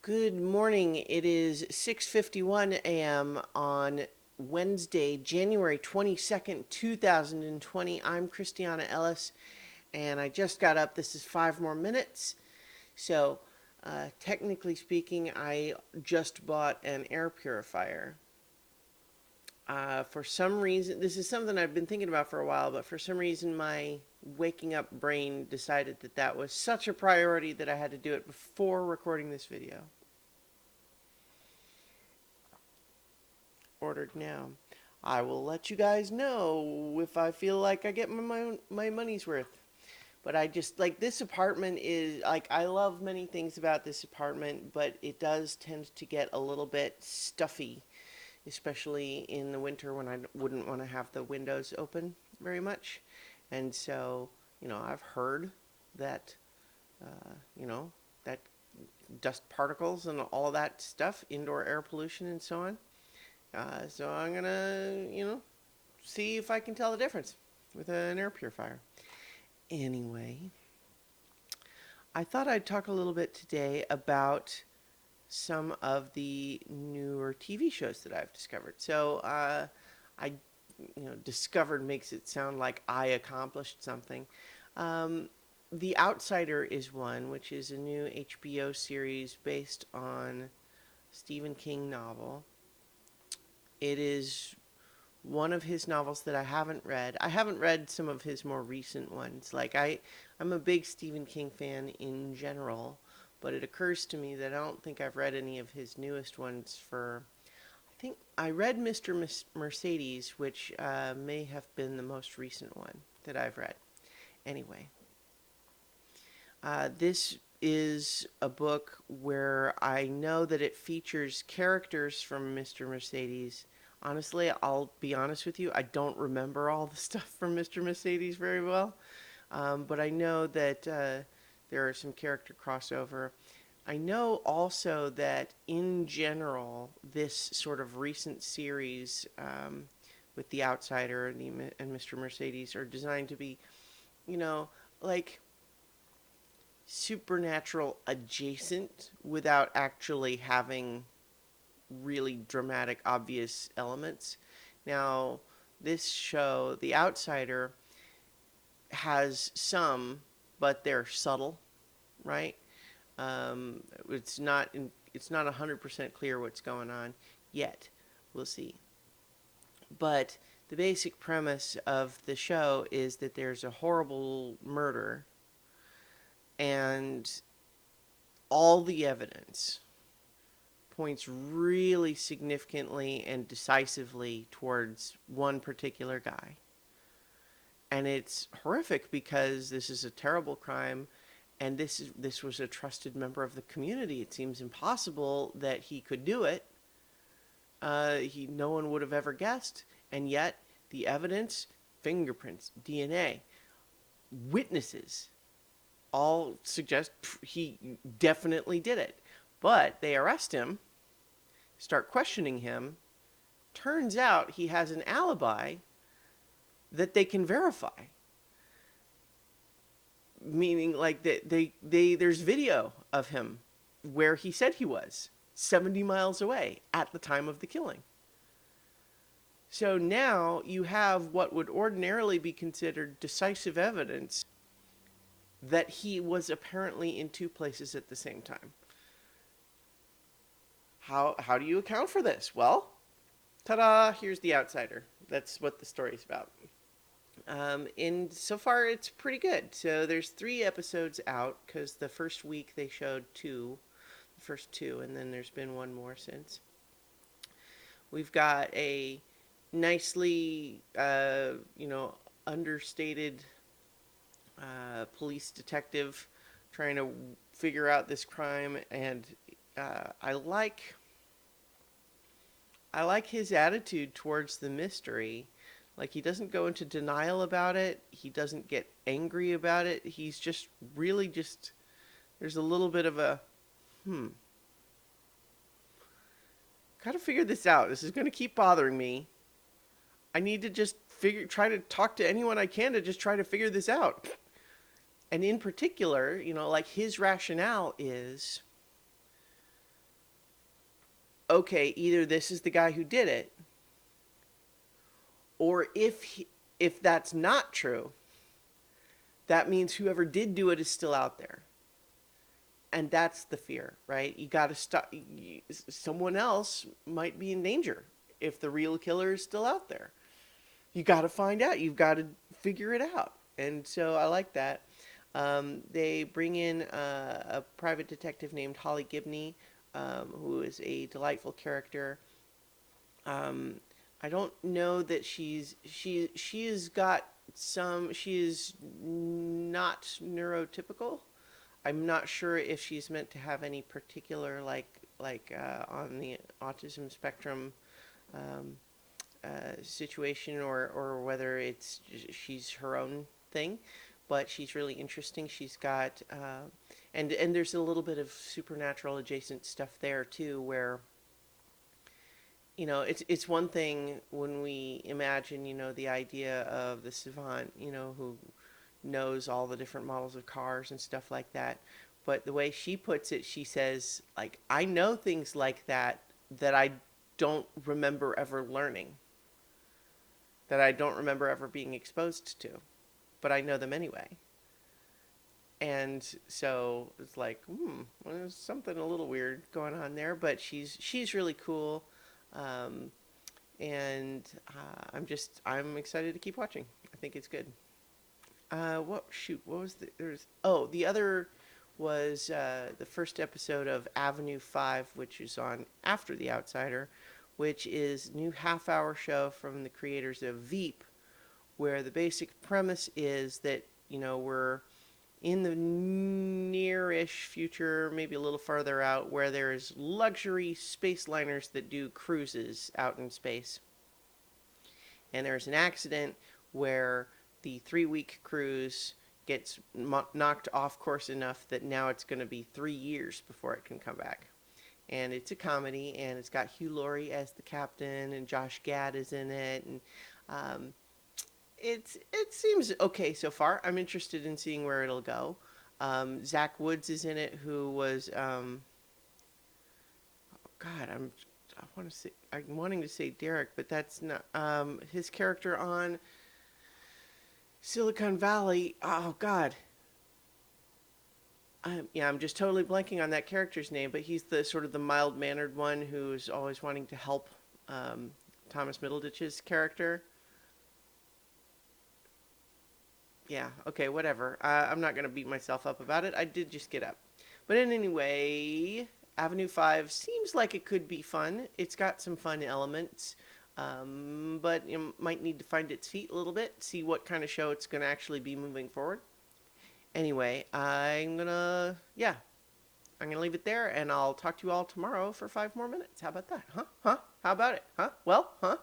Good morning. It is 6:51 a.m. on Wednesday, January 22nd, 2020. I'm Christiana Ellis, and I just got up. This is 5 more minutes. So, technically speaking, I just bought an air purifier. For some reason, this is something I've been thinking about for a while, but for some reason, my waking up brain decided that that was such a priority that I had to do it before recording this video. Ordered now. I will let you guys know if I feel like I get my money's worth. But I just like this apartment is like I love many things about this apartment, but it does tend to get a little bit stuffy, especially in the winter when I wouldn't want to have the windows open very much. And so, I've heard that, that dust particles and all that stuff, indoor air pollution and so on. So I'm gonna, see if I can tell the difference with an air purifier. Anyway, I thought I'd talk a little bit today about some of the newer TV shows that I've discovered. So discovered makes it sound like I accomplished something. The Outsider is one, which is a new HBO series based on Stephen King novel. It is one of his novels that I haven't read. I haven't read some of his more recent ones. I'm a big Stephen King fan in general, but it occurs to me that I don't think I've read any of his newest ones I think I read Mr. Mercedes, which may have been the most recent one that I've read. Anyway, this is a book where I know that it features characters from Mr. Mercedes. Honestly, I'll be honest with you, I don't remember all the stuff from Mr. Mercedes very well, but I know that there are some character crossover. I know also that in general, this sort of recent series with The Outsider and Mr. Mercedes are designed to be, like supernatural adjacent without actually having really dramatic, obvious elements. Now, this show, The Outsider, has some, but they're subtle, right? It's not 100% clear what's going on yet. We'll see. But the basic premise of the show is that there's a horrible murder and all the evidence points really significantly and decisively towards one particular guy. And it's horrific because this is a terrible crime, and this was a trusted member of the community. It seems impossible that he could do it. No one would have ever guessed, and yet the evidence, fingerprints, DNA, witnesses, all suggest he definitely did it. But they arrest him, start questioning him. Turns out he has an alibi that they can verify. Meaning, like, there's video of him where he said he was 70 miles away at the time of the killing. So now you have what would ordinarily be considered decisive evidence that he was apparently in two places at the same time. How do you account for this? Well, ta-da, here's The Outsider. That's what the story's about. And so far it's pretty good. So there's 3 episodes out because the first week they showed the first two, and then there's been one more since. We've got a nicely, understated police detective trying to figure out this crime, and I like his attitude towards the mystery. Like, he doesn't go into denial about it. He doesn't get angry about it. He's just really there's a little bit of a, gotta figure this out. This is going to keep bothering me. I need to just try to talk to anyone I can to just try to figure this out. And in particular, like, his rationale is okay, either this is the guy who did it, or if that's not true, that means whoever did do it is still out there. And that's the fear, right? You got to stop. Someone else might be in danger if the real killer is still out there. You got to find out. You've got to figure it out. And so I like that. They bring in a private detective named Holly Gibney, who is a delightful character. Um, I don't know that she has got some. She is not neurotypical. I'm not sure if she's meant to have any particular on the autism spectrum um, situation, or whether it's she's her own thing, but she's really interesting. She's got and there's a little bit of supernatural adjacent stuff there too, where it's one thing when we imagine the idea of the savant, who knows all the different models of cars and stuff like that. But the way she puts it, she says, like, I know things like that I don't remember ever learning, that I don't remember ever being exposed to, but I know them anyway. And so it's like, well, there's something a little weird going on there, but she's really cool. Um, and I'm excited to keep watching. I think it's good. What was the other was the first episode of Avenue 5, which is on after The Outsider, which is new half-hour show from the creators of Veep, where the basic premise is that, we're in the near-ish future, maybe a little farther out, where there's luxury space liners that do cruises out in space. And there's an accident where the 3-week cruise gets knocked off course enough that now it's going to be 3 years before it can come back. And it's a comedy, and it's got Hugh Laurie as the captain, and Josh Gad is in it, and um, it seems okay so far. I'm interested in seeing where it'll go. Zach Woods is in it, who was God, I'm wanting to say Derek, but that's not his character on Silicon Valley. Oh God. I'm just totally blanking on that character's name, but he's the sort of the mild-mannered one who's always wanting to help Thomas Middleditch's character. Yeah, okay, whatever. I'm not going to beat myself up about it. I did just get up. But in anyway, Avenue 5 seems like it could be fun. It's got some fun elements, but you might need to find its feet a little bit, see what kind of show it's going to actually be moving forward. Anyway, I'm gonna leave it there, and I'll talk to you all tomorrow for 5 more minutes. How about that? Huh? How about it? Huh? Well? Huh?